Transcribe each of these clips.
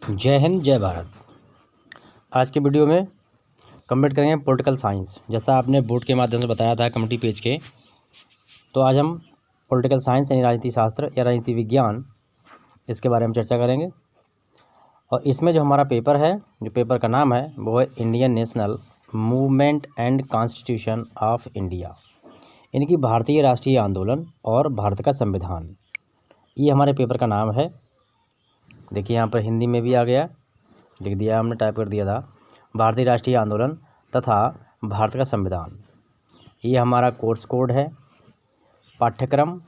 जय हिंद जय भारत। आज के वीडियो में कंप्लीट करेंगे पॉलिटिकल साइंस। जैसा आपने बोर्ड के माध्यम से बताया था कम्युनिटी पेज के, तो आज हम पॉलिटिकल साइंस यानी राजनीति शास्त्र या राजनीति विज्ञान, इसके बारे में चर्चा करेंगे। और इसमें जो हमारा पेपर है, जो पेपर का नाम है वो है Indian national movement and constitution of India, इनकी भारतीय राष्ट्रीय आंदोलन और भारत का संविधान। ये हमारे पेपर का नाम है। देखिए यहाँ पर हिंदी में भी आ गया, लिख दिया हमने, टाइप कर दिया था, भारतीय राष्ट्रीय आंदोलन तथा भारत का संविधान। ये हमारा कोर्स कोड है, पाठ्यक्रम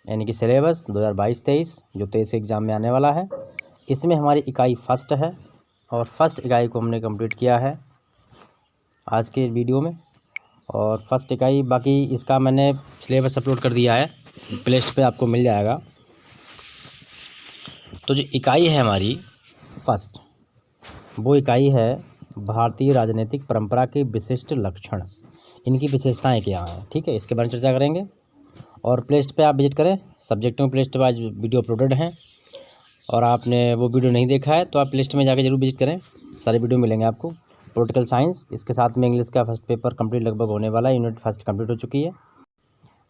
यानी कि सिलेबस 2022-23 जो 23 एग्ज़ाम में आने वाला है। इसमें हमारी इकाई फर्स्ट है और फर्स्ट इकाई को हमने कंप्लीट किया है आज के वीडियो में। और फर्स्ट इकाई बाकी इसका मैंने सिलेबस अपलोड कर दिया है, प्ले लिस्ट पे आपको मिल जाएगा। तो जो इकाई है हमारी फर्स्ट, वो इकाई है भारतीय राजनीतिक परंपरा के विशिष्ट लक्षण, इनकी विशेषताएं क्या हैं। ठीक है, इसके बारे में चर्चा करेंगे। और प्ले लिस्ट पे आप विजिट करें, सब्जेक्टों में play list wise video uploaded हैं। और आपने वो वीडियो नहीं देखा है तो आप प्ले लिस्ट में जाकर जरूर विजिट करें, सारे वीडियो मिलेंगे आपको। पॉलिटिकल साइंस, इसके साथ में इंग्लिश का फर्स्ट पेपर कंप्लीट लगभग होने वाला है, यूनिट फर्स्ट कंप्लीट हो चुकी है।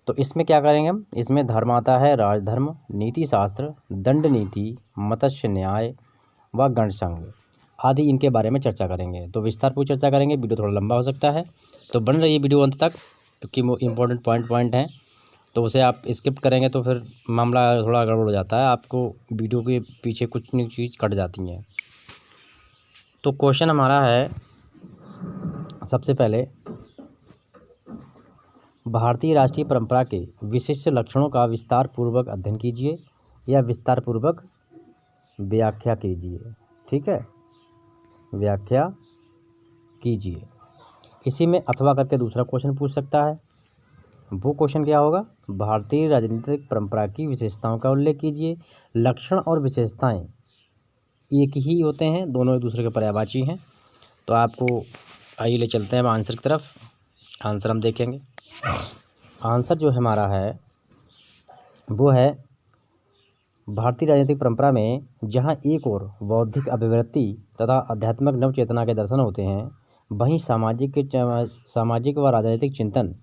तो इसमें क्या करेंगे हम, इसमें धर्म आता है, राजधर्म, नीति शास्त्र, दंड नीति, मत्स्य न्याय व गणसंघ आदि, इनके बारे में चर्चा करेंगे। तो विस्तारपूर्वक चर्चा करेंगे, वीडियो थोड़ा लंबा हो सकता है तो बन रही है वीडियो अंत तक, क्योंकि वो इम्पोर्टेंट पॉइंट हैं, तो उसे आप स्किप करेंगे तो फिर मामला थोड़ा गड़बड़ हो जाता है, आपको वीडियो के पीछे कुछ न चीज़ कट जाती हैं। तो क्वेश्चन हमारा है सबसे पहले, भारतीय राष्ट्रीय परंपरा के विशिष्ट लक्षणों का विस्तार पूर्वक अध्ययन कीजिए या विस्तार पूर्वक व्याख्या कीजिए। ठीक है, व्याख्या कीजिए। इसी में अथवा करके दूसरा क्वेश्चन पूछ सकता है। वो क्वेश्चन क्या होगा, भारतीय राजनीतिक परंपरा की विशेषताओं का उल्लेख कीजिए। लक्षण और विशेषताएं एक ही होते हैं, दोनों एक दूसरे के पर्यायवाची हैं। तो आपको आइए ले चलते हैं आंसर की तरफ। आंसर हम देखेंगे। आंसर जो हमारा है वो है, भारतीय राजनीतिक परंपरा में जहां एक ओर बौद्धिक अभिवृत्ति तथा आध्यात्मिक नवचेतना के दर्शन होते हैं, वहीं सामाजिक व राजनीतिक चिंतन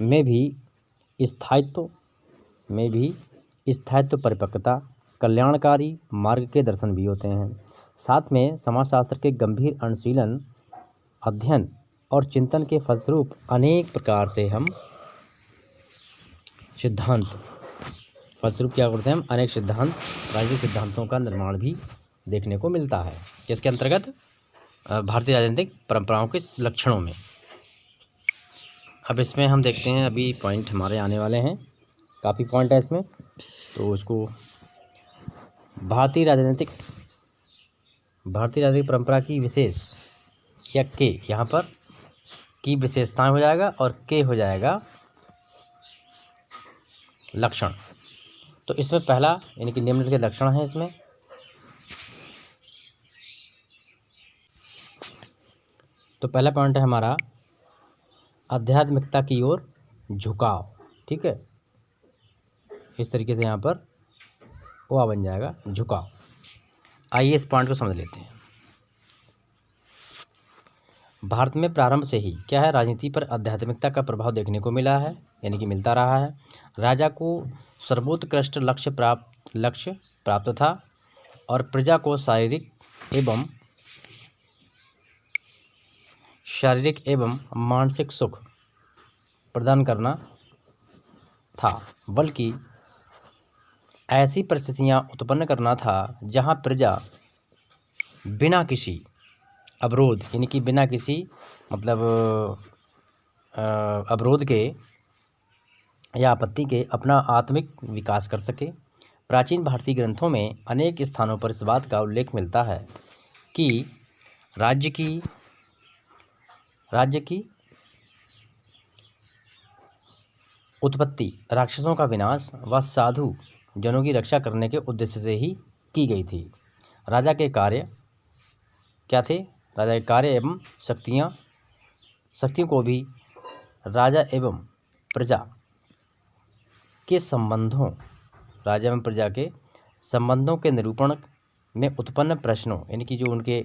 में भी स्थायित्व, परिपक्वता, कल्याणकारी मार्ग के दर्शन भी होते हैं। साथ में समाजशास्त्र के गंभीर अनुशीलन, अध्ययन और चिंतन के फलस्वरूप अनेक प्रकार से हम सिद्धांत, फलस्वरूप क्या करते हैं हम, अनेक सिद्धांत, राजनीतिक सिद्धांतों का निर्माण भी देखने को मिलता है। किसके अंतर्गत, भारतीय राजनीतिक परंपराओं के लक्षणों में। अब इसमें हम देखते हैं, अभी पॉइंट हमारे आने वाले हैं, काफ़ी पॉइंट है इसमें, तो उसको भारतीय राजनीतिक परंपरा की विशेष या के, यहाँ पर की विशेषताएं हो जाएगा और के हो जाएगा लक्षण। तो इसमें पहला यानी कि निम्नलिखित लक्षण है इसमें। तो पहला पॉइंट है हमारा आध्यात्मिकता की ओर झुकाव। ठीक है, इस तरीके से यहाँ पर वो बन जाएगा झुकाव। आइए इस पॉइंट को समझ लेते हैं। भारत में प्रारंभ से ही क्या है, राजनीति पर आध्यात्मिकता का प्रभाव देखने को मिला है, यानी कि मिलता रहा है। राजा को सर्वोत्कृष्ट लक्ष्य प्राप्त था और प्रजा को शारीरिक एवं मानसिक सुख प्रदान करना था, बल्कि ऐसी परिस्थितियां उत्पन्न करना था जहां प्रजा बिना किसी अवरोध, यानी कि बिना किसी मतलब अवरोध के या आपत्ति के अपना आत्मिक विकास कर सके। प्राचीन भारतीय ग्रंथों में अनेक स्थानों पर इस बात का उल्लेख मिलता है कि राज्य की उत्पत्ति राक्षसों का विनाश व साधु जनों की रक्षा करने के उद्देश्य से ही की गई थी। राजा के कार्य क्या थे, राजा के कार्य एवं शक्तियों को भी राजा एवं प्रजा के संबंधों, राजा एवं प्रजा के संबंधों के निरूपण में उत्पन्न प्रश्नों, यानी कि जो उनके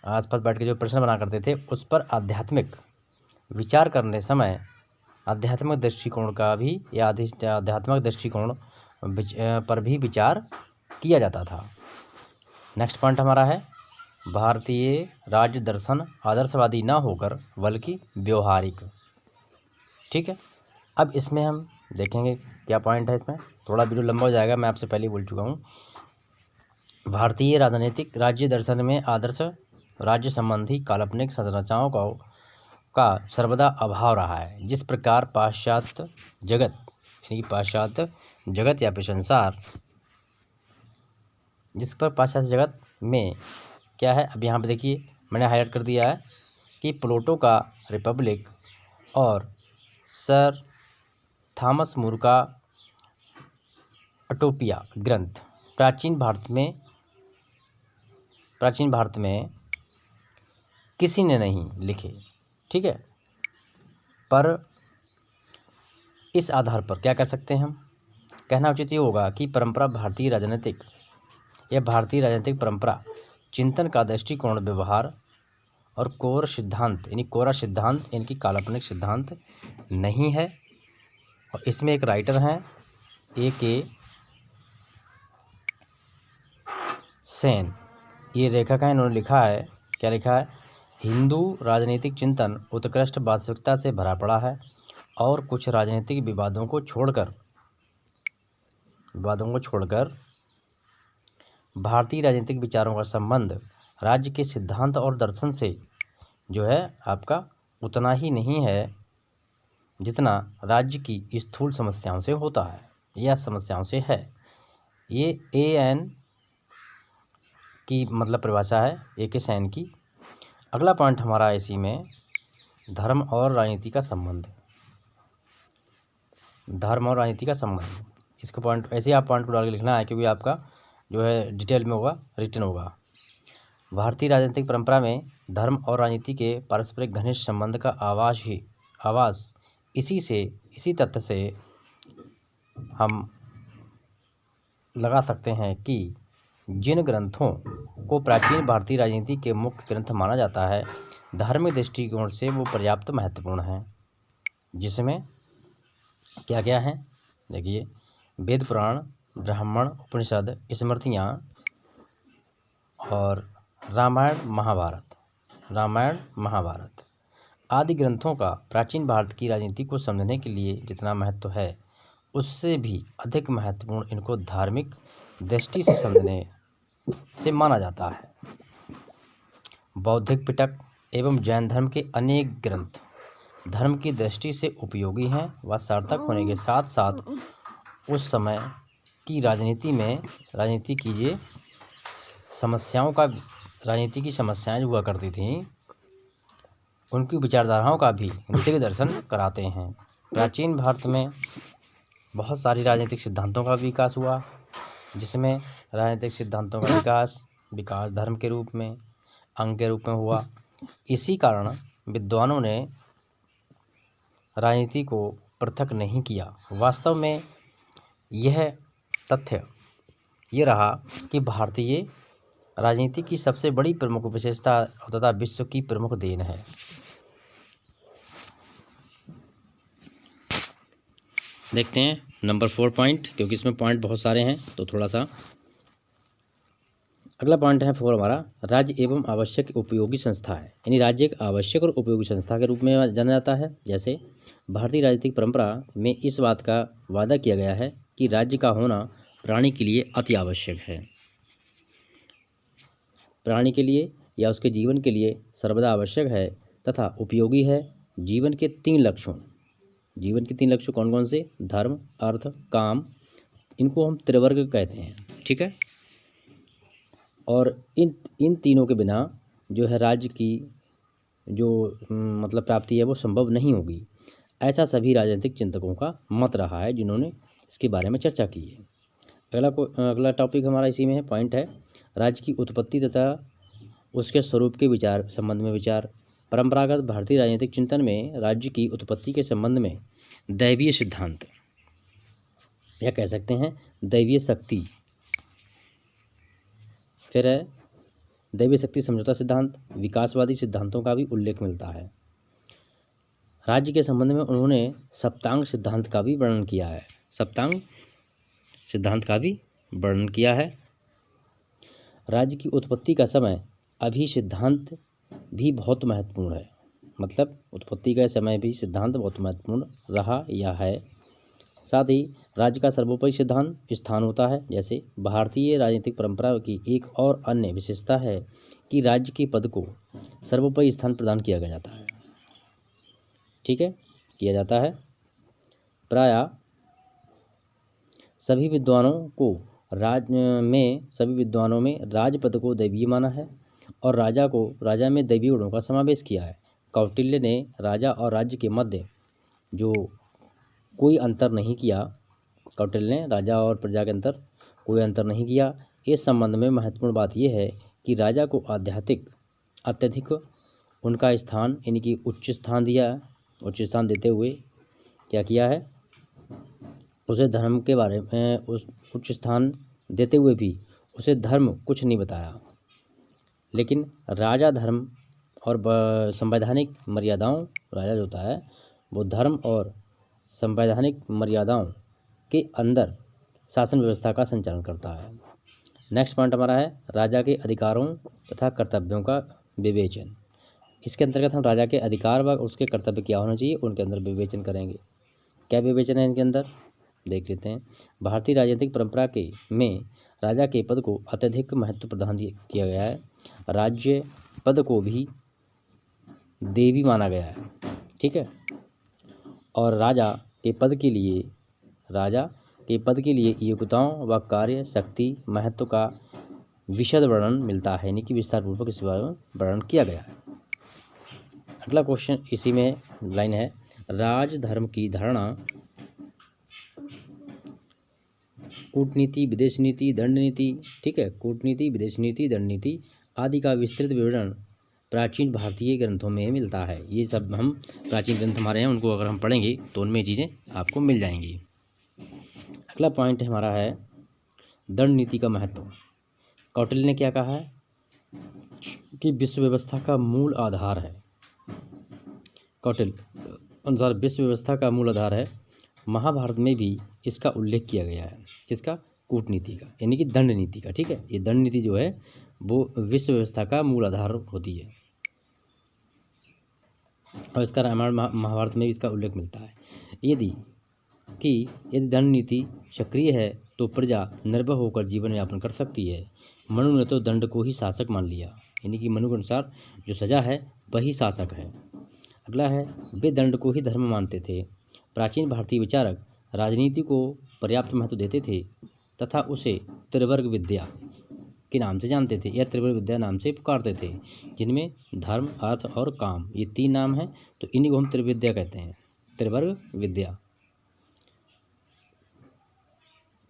आसपास बैठ के जो प्रश्न बना करते थे उस पर आध्यात्मिक विचार करने समय आध्यात्मिक दृष्टिकोण का भी या आध्यात्मिक दृष्टिकोण पर भी विचार किया जाता था। नेक्स्ट पॉइंट हमारा है भारतीय राज्य दर्शन आदर्शवादी ना होकर बल्कि व्यवहारिक। ठीक है, अब इसमें हम देखेंगे क्या पॉइंट है। इसमें थोड़ा वीडियो लंबा हो जाएगा, मैं आपसे पहले ही बोल चुका हूँ। भारतीय राजनीतिक राज्य दर्शन में आदर्श राज्य संबंधी काल्पनिक संरचनाओं का सर्वदा अभाव रहा है। जिस प्रकार पाश्चात्य जगत, यानी कि पाश्चात्य जगत या फिर संसार, जिस पर पाश्चात्य जगत में क्या है, अब यहाँ पे देखिए मैंने हाईलाइट कर दिया है कि प्लेटो का रिपब्लिक और सर थॉमस मूर का यूटोपिया ग्रंथ प्राचीन भारत में किसी ने नहीं लिखे। ठीक है, पर इस आधार पर क्या कर सकते हैं हम, कहना उचित ये होगा कि परंपरा भारतीय राजनीतिक परंपरा चिंतन का दृष्टिकोण व्यवहार और कोरा सिद्धांत यानी काल्पनिक सिद्धांत नहीं है। और इसमें एक राइटर हैं A.K. सेन, ये लेखक हैं, इन्होंने लिखा है, क्या लिखा है, हिंदू राजनीतिक चिंतन उत्कृष्ट वास्तविकता से भरा पड़ा है और कुछ राजनीतिक विवादों को छोड़कर भारतीय राजनीतिक विचारों का संबंध राज्य के सिद्धांत और दर्शन से जो है आपका उतना ही नहीं है जितना राज्य की स्थूल समस्याओं से होता है या समस्याओं से है। ये A.N. की मतलब परिभाषा है, A.K. सेन की। अगला पॉइंट हमारा इसी में धर्म और राजनीति का संबंध। इसका पॉइंट ऐसे आप पॉइंट को डाल के लिखना है क्योंकि आपका जो है डिटेल में होगा, रिटन होगा। भारतीय राजनीतिक परंपरा में धर्म और राजनीति के पारस्परिक घनिष्ठ संबंध का आवास इसी तथ्य से हम लगा सकते हैं कि जिन ग्रंथों को प्राचीन भारतीय राजनीति के मुख्य ग्रंथ माना जाता है, धार्मिक दृष्टिकोण से वो पर्याप्त महत्वपूर्ण हैं। जिसमें क्या क्या है देखिए, वेद पुराण, ब्राह्मण, उपनिषद, स्मृतियाँ और रामायण महाभारत आदि ग्रंथों का प्राचीन भारत की राजनीति को समझने के लिए जितना महत्व है, उससे भी अधिक महत्वपूर्ण इनको धार्मिक दृष्टि से समझने से माना जाता है। बौद्धिक पिटक एवं जैन धर्म के अनेक ग्रंथ धर्म की दृष्टि से उपयोगी हैं व सार्थक होने के साथ साथ उस समय की राजनीति की समस्याएं जो हुआ करती थीं उनकी विचारधाराओं का भी दिग्दर्शन कराते हैं। प्राचीन भारत में बहुत सारी राजनीतिक सिद्धांतों का विकास हुआ, जिसमें राजनीतिक सिद्धांतों का विकास धर्म के रूप में, अंग के रूप में हुआ। इसी कारण विद्वानों ने राजनीति को पृथक नहीं किया। वास्तव में यह तथ्य ये रहा कि भारतीय राजनीति की सबसे बड़ी प्रमुख विशेषता तथा विश्व की प्रमुख देन है। देखते हैं नंबर 4 पॉइंट, क्योंकि इसमें पॉइंट बहुत सारे हैं तो थोड़ा सा। अगला पॉइंट है 4 हमारा, राज्य एवं आवश्यक उपयोगी संस्था है। यानी राज्य एक आवश्यक और उपयोगी संस्था के रूप में जाना जाता है। जैसे भारतीय राजनीतिक परंपरा में इस बात का वादा किया गया है कि राज्य का होना प्राणी के लिए अति आवश्यक है, प्राणी के लिए या उसके जीवन के लिए सर्वदा आवश्यक है तथा उपयोगी है। जीवन के 3 लक्ष्यों कौन कौन से? धर्म, अर्थ, काम, इनको हम त्रिवर्ग कहते हैं। ठीक है, और इन तीनों के बिना जो है राज्य की जो मतलब प्राप्ति है वो संभव नहीं होगी। ऐसा सभी राजनीतिक चिंतकों का मत रहा है जिन्होंने इसके बारे में चर्चा की है। अगला टॉपिक हमारा इसी में है, पॉइंट है राज्य की उत्पत्ति तथा उसके स्वरूप के संबंध में विचार। परंपरागत भारतीय राजनीतिक चिंतन में राज्य की उत्पत्ति के संबंध में दैवीय सिद्धांत या कह सकते हैं दैवीय शक्ति, फिर है दैवीय शक्ति समझौता सिद्धांत, विकासवादी सिद्धांतों का भी उल्लेख मिलता है। राज्य के संबंध में उन्होंने सप्तांग सिद्धांत का भी वर्णन किया है। सप्तांग सिद्धांत का भी वर्णन किया है। राज्य की उत्पत्ति का समय अभी सिद्धांत भी बहुत महत्वपूर्ण है, मतलब उत्पत्ति का समय भी सिद्धांत बहुत महत्वपूर्ण रहा या है। साथ ही राज्य का सर्वोपरि सिद्धांत स्थान होता है। जैसे भारतीय राजनीतिक परंपरा की एक और अन्य विशेषता है कि राज्य के पद को सर्वोपरि स्थान प्रदान किया गया जाता है। ठीक है, किया जाता है। प्रायः सभी विद्वानों में राजपद को दैवीय माना है और राजा में दैवीय गुणों का समावेश किया है। कौटिल्य ने राजा और राज्य के मध्य जो कोई अंतर नहीं किया, कौटिल्य ने राजा और प्रजा के अंतर कोई अंतर नहीं किया। इस संबंध में महत्वपूर्ण बात यह है कि राजा को अत्यधिक उनका स्थान यानी कि उच्च स्थान दिया है। उच्च स्थान देते हुए क्या किया है, उसे धर्म के बारे में उच्च स्थान देते हुए भी उसे धर्म कुछ नहीं बताया, लेकिन राजा धर्म और संवैधानिक मर्यादाओं, राजा जो होता है वो धर्म और संवैधानिक मर्यादाओं के अंदर शासन व्यवस्था का संचालन करता है। नेक्स्ट पॉइंट हमारा है राजा के अधिकारों तथा कर्तव्यों का विवेचन। इसके अंतर्गत हम राजा के अधिकार व उसके कर्तव्य क्या होना चाहिए उनके अंदर विवेचन करेंगे। क्या विवेचन है इनके अंदर, देख लेते हैं। भारतीय राजनीतिक परंपरा में राजा के पद को अत्यधिक महत्व प्रदान किया गया है। राज्य पद को भी देवी माना गया है। ठीक है, और राजा के पद के लिए योग्यताओं व कार्य शक्ति महत्व का विशद वर्णन मिलता है, यानी कि विस्तार पूर्वक इस बारे में वर्णन किया गया है। अगला क्वेश्चन इसी में लाइन है, राजधर्म की धारणा कूटनीति, विदेश नीति, दंड नीति, ठीक है, कूटनीति, विदेश नीति, दंड नीति आदि का विस्तृत विवरण प्राचीन भारतीय ग्रंथों में मिलता है। ये सब हम प्राचीन ग्रंथ हमारे हैं, उनको अगर हम पढ़ेंगे तो उनमें चीज़ें आपको मिल जाएंगी। अगला पॉइंट हमारा है दंड नीति का महत्व। कौटिल्य ने क्या कहा है कि विश्व व्यवस्था का मूल आधार है। कौटिल्य अनुसार विश्व व्यवस्था का मूल आधार है। महाभारत में भी इसका उल्लेख किया गया है। किसका? कूटनीति का, यानी कि दंड नीति का। ठीक है, ये दंड नीति जो है वो विश्व व्यवस्था का मूल आधार होती है और इसका रामायण महाभारत में भी इसका उल्लेख मिलता है। यदि दंड नीति सक्रिय है तो प्रजा निर्भय होकर जीवन यापन कर सकती है। मनु ने तो दंड को ही शासक मान लिया, यानी कि मनु के अनुसार जो सजा है वही शासक है। अगला है वे दंड को ही धर्म मानते थे। प्राचीन भारतीय विचारक राजनीति को पर्याप्त महत्व देते थे तथा उसे त्रिवर्ग विद्या के नाम से जानते थे या त्रिवर्ग विद्या नाम से पुकारते थे, जिनमें धर्म, अर्थ और काम ये 3 नाम हैं, तो इन्हीं को हम त्रिविद्या कहते हैं, त्रिवर्ग विद्या।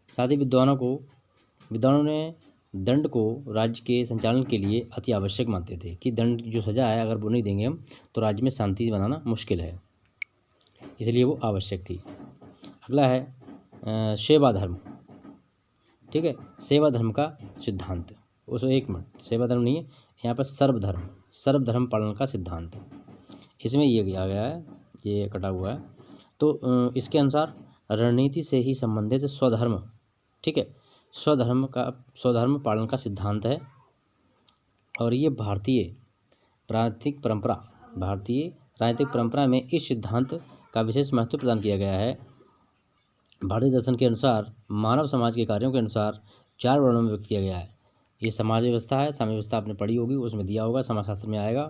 साथ ही विद्वानों ने दंड को राज्य के संचालन के लिए अति आवश्यक मानते थे कि दंड जो सजा है अगर वो नहीं देंगे हम तो राज्य में शांति बनाना मुश्किल है, इसलिए वो आवश्यक थी। अगला है सेवा धर्म। ठीक है, सेवा धर्म का सिद्धांत। उस एक मिनट, सेवा धर्म नहीं है यहाँ पर, सर्वधर्म पालन का सिद्धांत इसमें ये किया गया है, ये कटा हुआ है। तो इसके अनुसार रणनीति से ही संबंधित स्वधर्म, ठीक है, स्वधर्म पालन का सिद्धांत है और ये भारतीय राजनीतिक परंपरा में इस सिद्धांत का विशेष महत्व प्रदान किया गया है। भारतीय दर्शन के अनुसार मानव समाज के कार्यों के अनुसार 4 वर्णों में व्यक्त किया गया है। ये समाज व्यवस्था है, समाज व्यवस्था आपने पढ़ी होगी, उसमें दिया होगा, समाजशास्त्र में आएगा,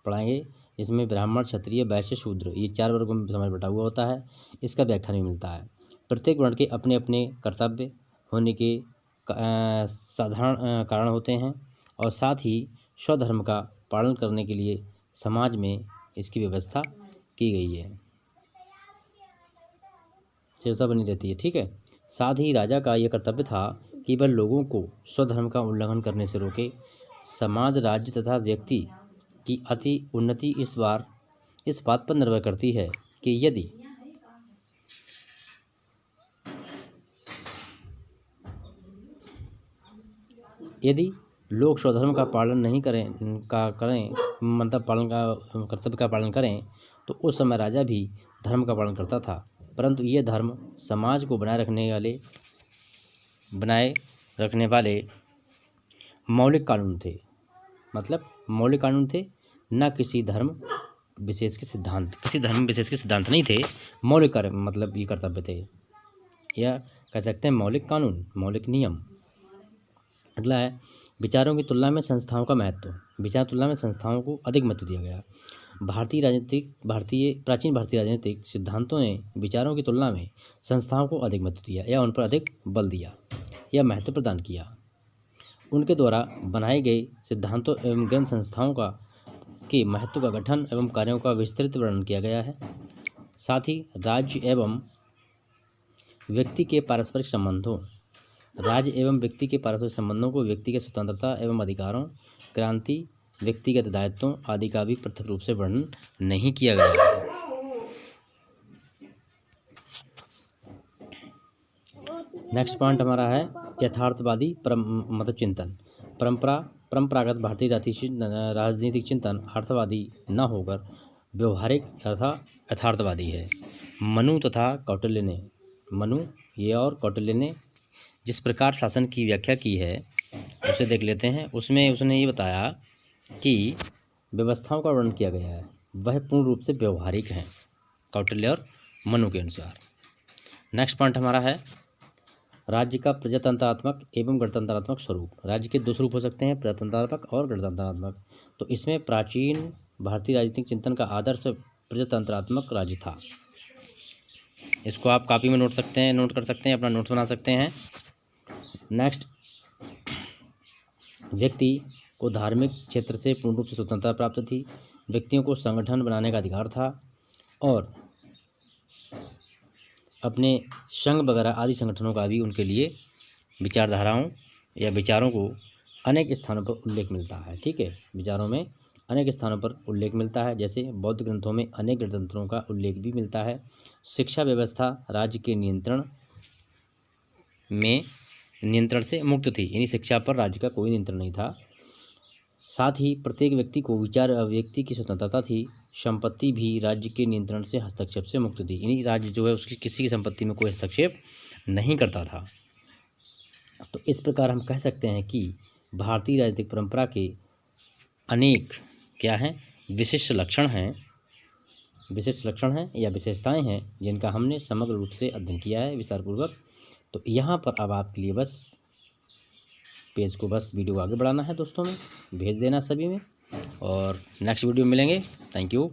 पढ़ाएंगे। इसमें ब्राह्मण, क्षत्रिय, वैश्य, शूद्र ये 4 वर्गों में समाज बटा हुआ होता है। इसका व्याख्यान भी मिलता है। प्रत्येक वर्ण के अपने अपने कर्तव्य होने के साधारण कारण होते हैं और साथ ही स्वधर्म का पालन करने के लिए समाज में इसकी व्यवस्था की गई है, स्थिरता बनी रहती है। ठीक है, साथ ही राजा का यह कर्तव्य था कि वह लोगों को स्वधर्म का उल्लंघन करने से रोके। समाज, राज्य तथा व्यक्ति की अति उन्नति इस बात पर निर्भर करती है कि यदि लोग स्वधर्म का पालन नहीं करें मतलब कर्तव्य का पालन करें, तो उस समय राजा भी धर्म का पालन करता था, परंतु ये धर्म समाज को बनाए रखने वाले मौलिक कानून थे। मतलब मौलिक कानून थे, न किसी धर्म विशेष के सिद्धांत नहीं थे। मौलिक कार्य मतलब ये कर्तव्य थे, या कह सकते हैं मौलिक कानून, मौलिक नियम। अगला है विचारों की तुलना में संस्थाओं का महत्व। विचार तुलना में संस्थाओं को अधिक महत्व दिया गया। प्राचीन भारतीय राजनीतिक सिद्धांतों ने विचारों की तुलना में संस्थाओं को अधिक महत्व दिया या उन पर अधिक बल दिया या महत्व प्रदान किया। उनके द्वारा बनाए गए सिद्धांतों एवं ग्रंथ संस्थाओं के महत्व का गठन एवं कार्यों का विस्तृत वर्णन किया गया है। साथ ही राज्य एवं व्यक्ति के पारस्परिक संबंधों को, व्यक्ति के स्वतंत्रता एवं अधिकारों, क्रांति, व्यक्तिगत दायित्वों आदि का भी पृथक रूप से वर्णन नहीं किया गया है। नेक्स्ट पॉइंट हमारा है यथार्थवादी चिंतन। परंपरागत भारतीय राजनीतिक चिंतन अर्थवादी न होकर व्यवहारिक यथार्थवादी है। मनु और कौटिल्य ने जिस प्रकार शासन की व्याख्या की है उसे देख लेते हैं। उसमें उसने ये बताया कि व्यवस्थाओं का वर्णन किया गया है वह पूर्ण रूप से व्यवहारिक हैं, कौटिल्य और मनु के अनुसार। नेक्स्ट पॉइंट हमारा है राज्य का प्रजातंत्रात्मक एवं गणतंत्रात्मक स्वरूप। राज्य के दो स्वरूप हो सकते हैं, प्रजातंत्रात्मक और गणतंत्रात्मक। तो इसमें प्राचीन भारतीय राजनीतिक चिंतन का आदर्श प्रजातंत्रात्मक राज्य था। इसको आप कॉपी में नोट कर सकते हैं, अपना नोट्स बना सकते हैं। नेक्स्ट, व्यक्ति को धार्मिक क्षेत्र से पूर्ण रूप से स्वतंत्रता प्राप्त थी। व्यक्तियों को संगठन बनाने का अधिकार था और अपने संघ वगैरह आदि संगठनों का भी उनके लिए विचारधाराओं या विचारों को अनेक स्थानों पर उल्लेख मिलता है। ठीक है, विचारों में अनेक स्थानों पर उल्लेख मिलता है, जैसे बौद्ध ग्रंथों में अनेक गणतंत्रों का उल्लेख भी मिलता है। शिक्षा व्यवस्था राज्य के नियंत्रण से मुक्त थी, यानी शिक्षा पर राज्य का कोई नियंत्रण नहीं था। साथ ही प्रत्येक व्यक्ति को विचार अभिव्यक्ति की स्वतंत्रता थी। संपत्ति भी राज्य के नियंत्रण से हस्तक्षेप से मुक्त थी, यानी राज्य जो है उसकी किसी की संपत्ति में कोई हस्तक्षेप नहीं करता था। तो इस प्रकार हम कह सकते हैं कि भारतीय राजनीतिक परंपरा के अनेक विशिष्ट लक्षण हैं या विशेषताएं हैं जिनका हमने समग्र रूप से अध्ययन किया है विस्तारपूर्वक। तो यहाँ पर अब आपके लिए बस पेज को वीडियो आगे बढ़ाना है दोस्तों में, भेज देना सभी में, और नेक्स्ट वीडियो में मिलेंगे। Thank you.